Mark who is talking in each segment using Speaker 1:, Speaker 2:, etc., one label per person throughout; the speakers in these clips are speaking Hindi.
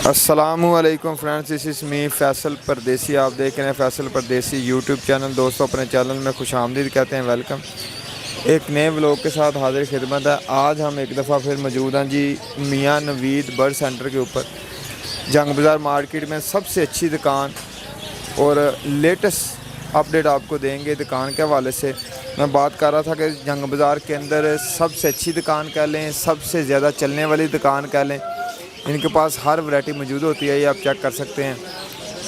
Speaker 1: अस्सलामुअलैकुम friends, this is me Faisal परदेसी। आप देख रहे हैं फैसल परदेसी यूट्यूब चैनल। दोस्तों, अपने चैनल में खुशामदीद कहते हैं, वेलकम। एक नए व्लॉग के साथ हाजिर खिदमत है। आज हम एक दफ़ा फिर मौजूद हैं जी मियाँ नवीद बर्ड सेंटर के ऊपर। जंग बाज़ार मार्केट में सबसे अच्छी दुकान और लेटेस्ट अपडेट आपको देंगे दुकान के हवाले से। मैं बात कर रहा था कि जंग बाज़ार के अंदर सबसे अच्छी दुकान कह लें, सबसे ज़्यादा चलने वाली दुकान कह लें। इनके पास हर वैरायटी मौजूद होती है, ये आप चेक कर सकते हैं।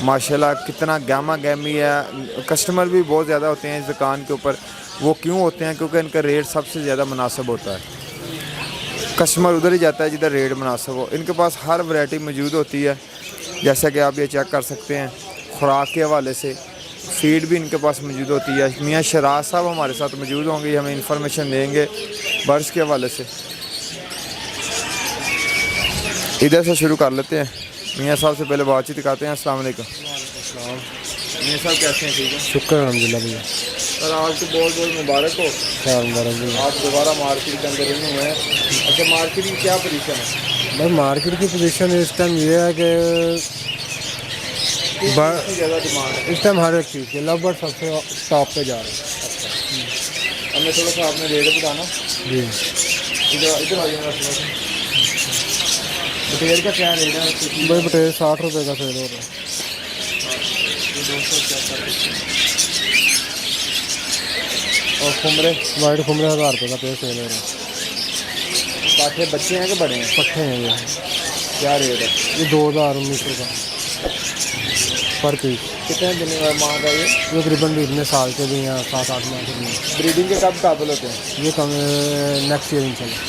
Speaker 1: माशाल्लाह कितना गामा गैमी है। कस्टमर भी बहुत ज़्यादा होते हैं इस दुकान के ऊपर। वो क्यों होते हैं? क्योंकि इनका रेट सबसे ज़्यादा मुनासिब होता है। कस्टमर उधर ही जाता है जिधर रेट मुनासिब हो। इनके पास हर वैरायटी मौजूद होती है, जैसा कि आप ये चेक कर सकते हैं। खुराक के हवाले से फीड भी इनके पास मौजूद होती है। मियाँ शराज साहब हमारे साथ मौजूद होंगे, हमें इंफॉर्मेशन देंगे बर्ड्स के हवाले से। इधर से शुरू कर लेते हैं। मियाँ साहब से पहले बातचीत करते हैं। अस्सलाम वालेकुम। मियाँ साहब कैसे हैं? ठीक है,
Speaker 2: शुक्र अल्हम्दुलिल्लाह भैया।
Speaker 1: सर आपको बहुत बहुत मुबारक हो।
Speaker 2: क्या मुबारक भैया।
Speaker 1: आप दोबारा मार्केट के अंदर नहीं हुए हैं। अच्छा, मार्केट की क्या पोजीशन है?
Speaker 2: भाई मार्केट की पोजीशन इस टाइम ये है कि
Speaker 1: कितनी ज़्यादा डिमांड है?
Speaker 2: इस टाइम हर एक चीज़ के लगभग सबसे टॉप पे जा रहे हैं।
Speaker 1: हमें थोड़ा सा आपने रेट बताना।
Speaker 2: जी,
Speaker 1: इधर इधर आ जाएगा। बटेर का क्या रेट है?
Speaker 2: भाई बटेर 60 रुपये का सेल हो रहा है।
Speaker 1: और खुमरे
Speaker 2: वाइट खुमरे 1000 रुपये का पेड़ सेल हो रहा है।
Speaker 1: पाठे बच्चे हैं कि बड़े हैं?
Speaker 2: पट्ठे हैं ये।
Speaker 1: क्या रेट है?
Speaker 2: ये 2019 का पर पीस।
Speaker 1: कितने दिन माँ का ये?
Speaker 2: ये तकरीबन भी इतने साल के भी हैं, 7-8 माह के भी हैं।
Speaker 1: ब्रीडिंग के कब काबुल होते हैं?
Speaker 2: ये कम नेक्स्ट ईयर इंशाल्लाह,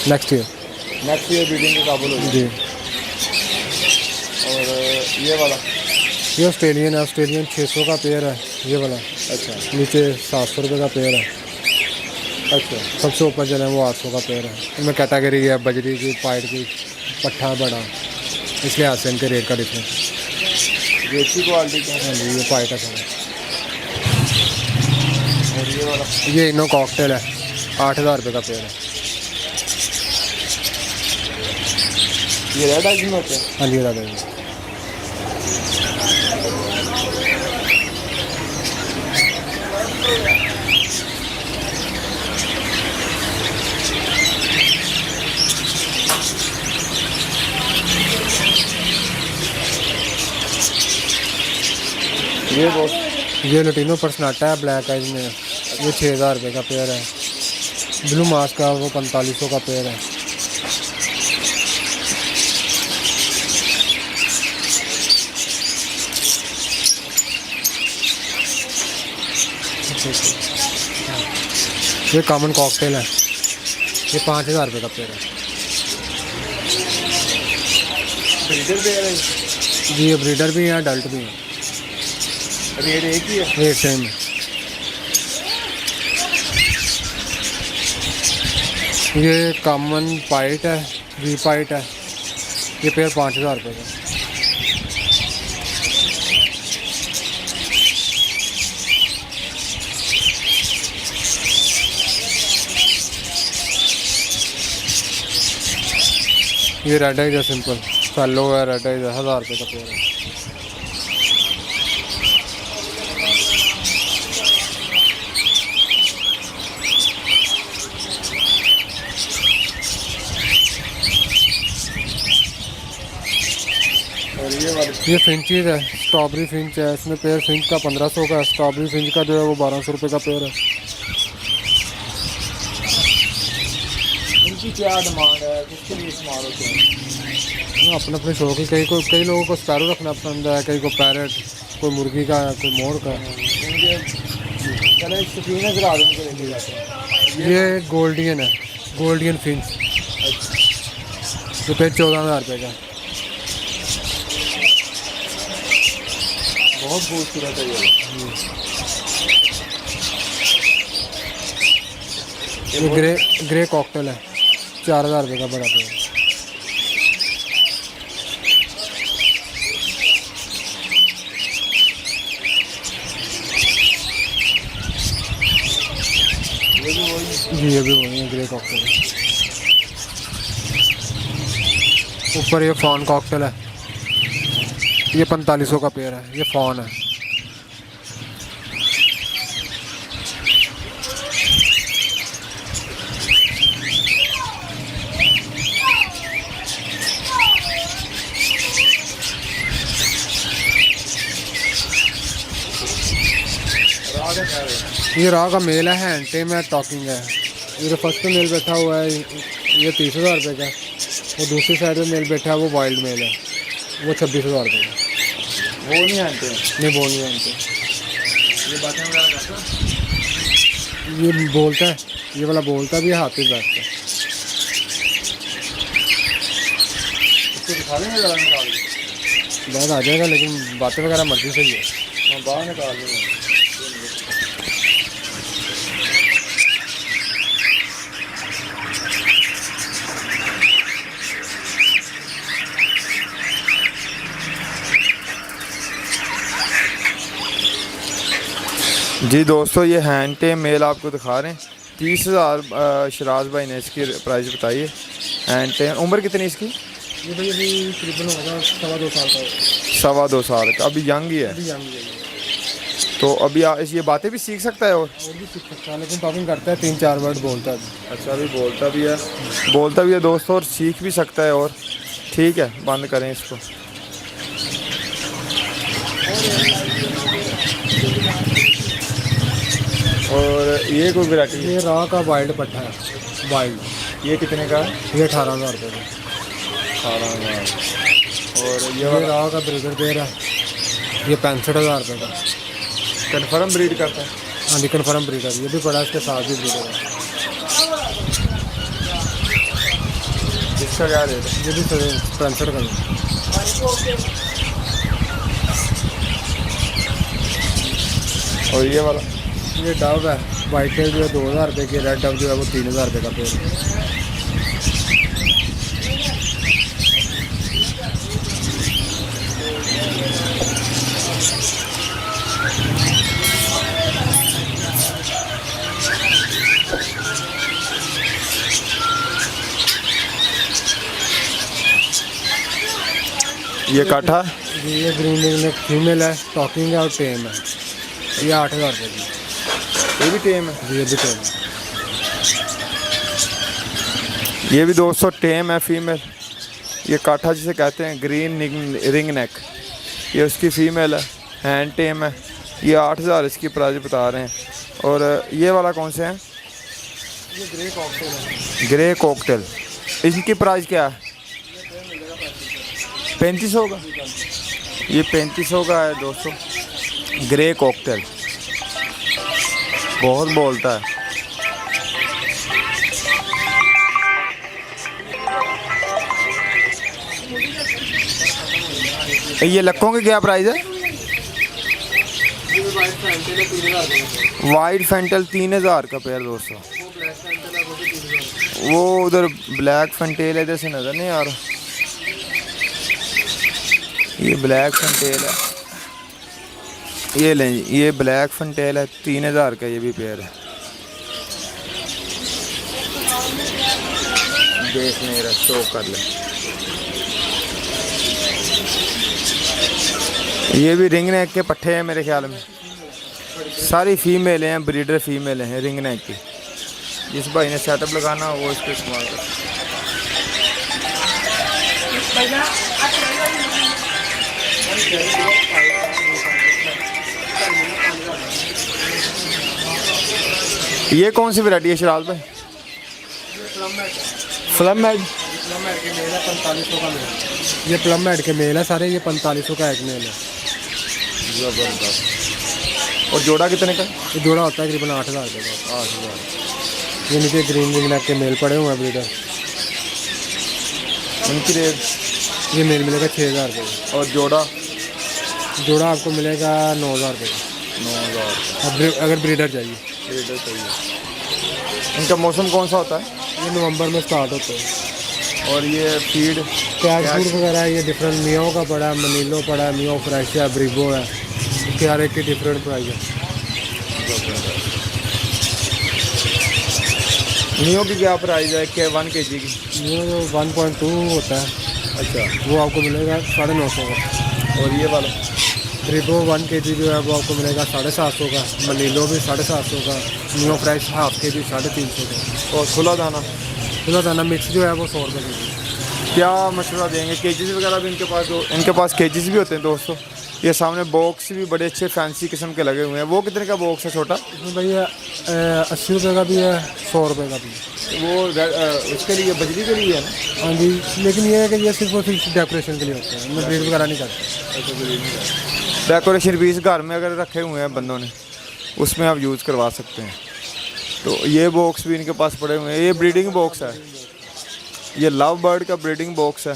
Speaker 2: next year.
Speaker 1: Next year breeding के काबुल होते हैं।
Speaker 2: जी।
Speaker 1: और ये वाला?
Speaker 2: ये ऑस्ट्रेलियन है। ऑस्ट्रेलियन 600 का पेयर है ये वाला।
Speaker 1: अच्छा
Speaker 2: नीचे 700 रुपये का पेयर है।
Speaker 1: अच्छा।
Speaker 2: सबसे ऊपर चले वो 800 का पेयर है। इनमें कैटेगरी है बजरी की, पाइट की, पट्ठा बड़ा, इसलिए आज से इनके रेट का डिफरेंस।
Speaker 1: ये अच्छी क्वालिटी का है।
Speaker 2: हाँ जी, ये पाइट है सारा।
Speaker 1: और ये वाला?
Speaker 2: ये इनो कॉकटेल है, 8000 रुपये का पेयर है।
Speaker 1: ये रेड आइज में होते हैं?
Speaker 2: हाँ जी, दादा।
Speaker 1: ये बहुत
Speaker 2: ये लटीनो पर्सनाटा है ब्लैक आइज में, ये 6000 रुपये का पेयर है। ब्लू मास्क का वो 4500 का पेयर है। ये कॉमन कॉकटेल है, ये 5000 रुपये का पेयर है।
Speaker 1: ब्रीडर पेयर है?
Speaker 2: जी, ये ब्रीडर भी हैं, अडल्ट भी हैं।
Speaker 1: रेट एक ही है?
Speaker 2: रेट सेम है। ये कॉमन पाइट है, वी पाइट है। ये पेयर 5000 रुपये का। ये रेड आइज है, सिंपल फैलो है, रेड आइज है, 1000 रुपये का पेयर है।
Speaker 1: और ये वाली?
Speaker 2: ये फिंचीज है, स्ट्रॉबेरी फिंच है। इसमें पेयर फिंच का 1500 का है, स्ट्रॉबेरी फिंच का जो है वो 1200 रुपये का पेयर है।
Speaker 1: इनकी क्या डिमांड है? किसके लिए इस्तेमाल होते हैं?
Speaker 2: अपने अपने शौक है। कई लोगों को स्पैरो रखना पसंद है, कई को पैरेट, कोई मुर्गी का है, कोई मोर का है।
Speaker 1: इनके चले शौकीन है, करा देंगे लेके जाते हैं।
Speaker 2: ये गोल्डियन है, गोल्डियन फिंच। तो पेयर 14000 रुपये का।
Speaker 1: बहुत खूबसूरत है ये।
Speaker 2: ये ग्रे कॉकटेल है, 4000 रुपये का बड़ा पेयर। जी, ये भी वही है, ग्रे कॉकटेल है। ऊपर ये फॉन कॉकटेल है, ये 4500 का पेयर है, ये फ़ॉन है। ये रॉ का मेल है, हैंड टेम है, टॉकिंग है। ये जो फर्स्ट पे मेल बैठा हुआ है ये 30,000 रुपये का। वो दूसरी साइड पे मेल बैठा है वो वाइल्ड मेल है, वो 26,000 रुपये का।
Speaker 1: वो नहीं आते हैं।
Speaker 2: नहीं, वो नहीं आते।
Speaker 1: ये बातें वगैरह करता है?
Speaker 2: ये बोलता है, ये वाला बोलता भी है, हाथ पे बैठता है।
Speaker 1: इसको दिखा देंगे ज़रा निकाल के?
Speaker 2: बाहर आ जाएगा, लेकिन बातें वगैरह मर्जी से ही है।
Speaker 1: हम बाहर निकाल देंगे। जी दोस्तों, ये हैंड टेम मेल आपको दिखा रहे हैं। 30,000 शराज भाई ने इसकी प्राइस बताई है। हैंड टेम, उम्र कितनी इसकी?
Speaker 2: ये भाई अभी तकरीबन होगा 2.25 साल का।
Speaker 1: 2.25 साल का, अभी यंग ही है।
Speaker 2: अभी यंग है।
Speaker 1: तो अभी ये बातें भी सीख सकता है और
Speaker 2: भी सीख सकता है, लेकिन टॉकिंग करता है, 3-4 वर्ड बोलता है।
Speaker 1: अच्छा, अभी बोलता भी है दोस्तों, और सीख भी सकता है। और ठीक है, बंद करें इसको। और ये कोई वैरायटी है?
Speaker 2: ये रॉ का वाइल्ड पट्टा है, वाइल्ड।
Speaker 1: ये कितने का है?
Speaker 2: ये 18,000 रुपये का।
Speaker 1: 18,000। और
Speaker 2: ये रॉ का ब्रीडर पेयर है, ये 65,000 रुपये का।
Speaker 1: कन्फर्म ब्रीड करता है?
Speaker 2: हाँ जी, कन्फर्म ब्रीडर। ये भी पड़ा है, इसके साथ भी ब्रीडर है।
Speaker 1: इसका क्या रेट है?
Speaker 2: ये भी 65 का है।
Speaker 1: और ये वाला?
Speaker 2: ये डव है, वाइट टेल जो है 2,000 रुपये की, रेड डव जो है वो 3,000 रुपये का पेड़ है।
Speaker 1: ये काठा?
Speaker 2: ये ग्रीन रिंग नेक फीमेल है, टॉकिंग है और टेम है। ये 8,000 रुपये की।
Speaker 1: ये भी टेम है?
Speaker 2: जी, ये भी टेम है।
Speaker 1: ये भी दोस्तों टेम है, फीमेल। ये काठा जिसे कहते हैं, ग्रीन रिंग नेक, ये उसकी फ़ीमेल है, हैंड टेम है। ये 8,000 इसकी प्राइस बता रहे हैं। और ये वाला कौन से हैं?
Speaker 2: ये ग्रे कॉकटेल है।
Speaker 1: ग्रे कॉकटेल, इनकी प्राइस क्या है? 3500 का। ये 3500 का है दोस्तों, ग्रे कॉकटेल। बहुत बोलता है। ये लक्कों की क्या प्राइस है? वाइट फैंटल 3,000 का पेयर दोस्तों। वो उधर ब्लैक फैंटेल है, जैसे नज़र नहीं आ रहा। ये ब्लैक फैंटेल है, ये लें, ये ब्लैक फैंटेल है, 3,000 का ये भी पेयर है। देख नहीं रहा, शो कर ले। ये भी रिंग नेक के पट्टे हैं मेरे ख्याल में, सारी फीमेल हैं, ब्रीडर फीमेल हैं रिंग नेक की। जिस भाई ने सेटअप लगाना हो वो इसको इस्तेमाल कर। ये कौन सी वैरायटी है शराज भाई? फ्लम हेड।
Speaker 2: प्लम हेड के मेल है, 4500 का मेल। ये प्लम हेड के मेल है सारे, ये 4500 का एक मेल है।
Speaker 1: ज़बरदस्त। और जोड़ा कितने का?
Speaker 2: ये जोड़ा होता है तकरीबन 8,000 रुपये का।
Speaker 1: 8,000।
Speaker 2: ये नीचे ग्रीन रिंग नेक के मेल पड़े हुए हैं ब्रीडर,
Speaker 1: उनकी रेट?
Speaker 2: ये मेल मिलेगा 6,000 रुपये का।
Speaker 1: और जोड़ा?
Speaker 2: जोड़ा आपको मिलेगा 9,000 रुपये का।
Speaker 1: 9,000
Speaker 2: अगर ब्रीडर चाहिए।
Speaker 1: ब्रीडर चाहिए। इनका मौसम कौन सा होता है?
Speaker 2: ये नवंबर में स्टार्ट होते हैं।
Speaker 1: और ये फीड
Speaker 2: कैट फूड वगैरह ये डिफरेंट मियाओ का पड़ा है, मनीलो पड़ा है, मियाओ फ्रेश है, ब्रिगो है, इसके हर एक की डिफरेंट प्राइस है।
Speaker 1: नियो की क्या प्राइस है? क्या 1 kg की?
Speaker 2: मियाओ जो 1.2 होता है,
Speaker 1: अच्छा,
Speaker 2: वो आपको मिलेगा 950 का।
Speaker 1: और ये वाला
Speaker 2: ब्रिबो 1 kg जो है वो आपको मिलेगा 750 का, मनीलो भी 750 का, न्यू फ्रेश हाफ के जी 350 का,
Speaker 1: और खुला दाना
Speaker 2: खुला दाना मिक्स जो है वो 100 रुपये के जी।
Speaker 1: क्या मशवरा देंगे? केजीज वगैरह भी इनके पास केजीज भी होते हैं दोस्तों। ये सामने बॉक्स भी बड़े अच्छे फैंसी किस्म के लगे हुए हैं। वो कितने का बॉक्स है छोटा?
Speaker 2: इसमें भैया 80 रुपये का भी है, 100 रुपये का भी है।
Speaker 1: वो उसके लिए बजरी के लिए है ना?
Speaker 2: हाँ जी, लेकिन ये है कि ये सिर्फ और सिर्फ डेकोरेशन के लिए होता है, मैं ब्रीड वगैरह नहीं करता।
Speaker 1: डेकोरेशन पीस घर में अगर रखे हुए हैं बंदों ने, उसमें आप यूज़ करवा सकते हैं। तो ये बॉक्स भी इनके पास पड़े हुए हैं। ये ब्रीडिंग बॉक्स है, ये लव बर्ड का ब्रीडिंग बॉक्स है।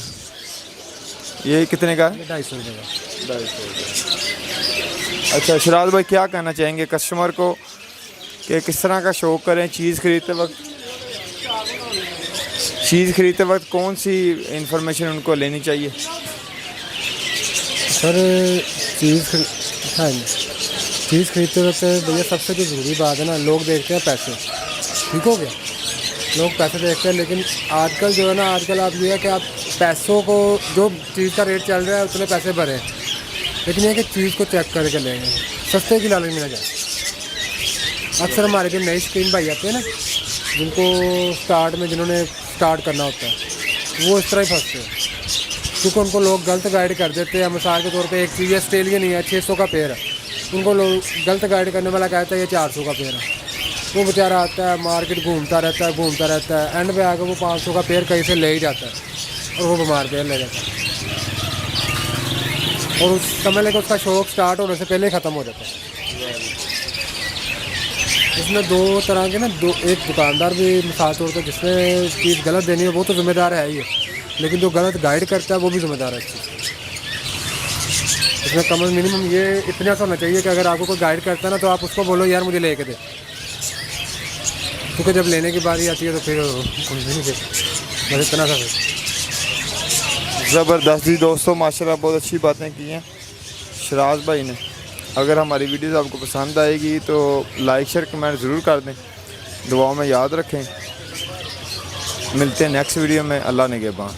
Speaker 1: ये कितने का है?
Speaker 2: 250 रुपये का।
Speaker 1: 250। अच्छा शराज भाई, क्या कहना चाहेंगे कस्टमर को कि किस तरह का शौक करें चीज़ खरीदते वक्त कौन सी इंफॉर्मेशन उनको लेनी चाहिए?
Speaker 2: सर हाँ जी, चीज़ खरीदते वक्त भैया सबसे जो ज़रूरी बात है ना, लोग देखते हैं पैसे, ठीक हो गया, लोग पैसे देखते हैं। लेकिन आजकल जो है ना, आजकल आप ये है कि आप पैसों को, जो चीज़ का रेट चल रहा है उतने पैसे भरें, लेकिन ये कि चीज़ को चेक करके लेंगे, सस्ते की लालच में ना जाए। अक्सर हमारे जो नई स्क्रीन भाई आते हैं ना, जिनको जिन्होंने स्टार्ट करना होता है, वो इस तरह ही फंसते हैं, क्योंकि उनको लोग गलत गाइड कर देते हैं। मिसाल के तौर पे एक चीज़ ऑस्ट्रेलियन ही है, 600 का पेड़ है, उनको लोग गलत गाइड करने वाला कहता है ये 400 का पेड़ है। वो बेचारा आता है, मार्केट घूमता रहता है, एंड पे आकर वो 500 का पेड़ कहीं से ले ही जाता है और वो बीमार पेड़ ले जाता है, और उस समय लेकर उसका शौक स्टार्ट होने से पहले ख़त्म हो जाता है। इसमें दो तरह के ना, एक दुकानदार भी मिसाल तौर पर जिसने चीज़ गलत देनी है वो तो ज़िम्मेदार है ही है, लेकिन जो गलत गाइड करता है वो भी ज़िम्मेदार है। इसमें कम मिनिमम ये इतना सा होना चाहिए कि अगर आपको कोई गाइड करता है ना, तो आप उसको बोलो यार मुझे लेके दे, क्योंकि जब लेने की बारी आती है तो फिर नहीं दे, बस इतना सा।
Speaker 1: ज़बरदस्त जी दोस्तों, माशाल्लाह बहुत अच्छी बातें की हैं शराज भाई ने। अगर हमारी वीडियोस आपको पसंद आएगी तो लाइक शेयर कमेंट ज़रूर कर दें, दुआओं में याद रखें। मिलते हैं नेक्स्ट वीडियो में। अल्लाह निगहबान।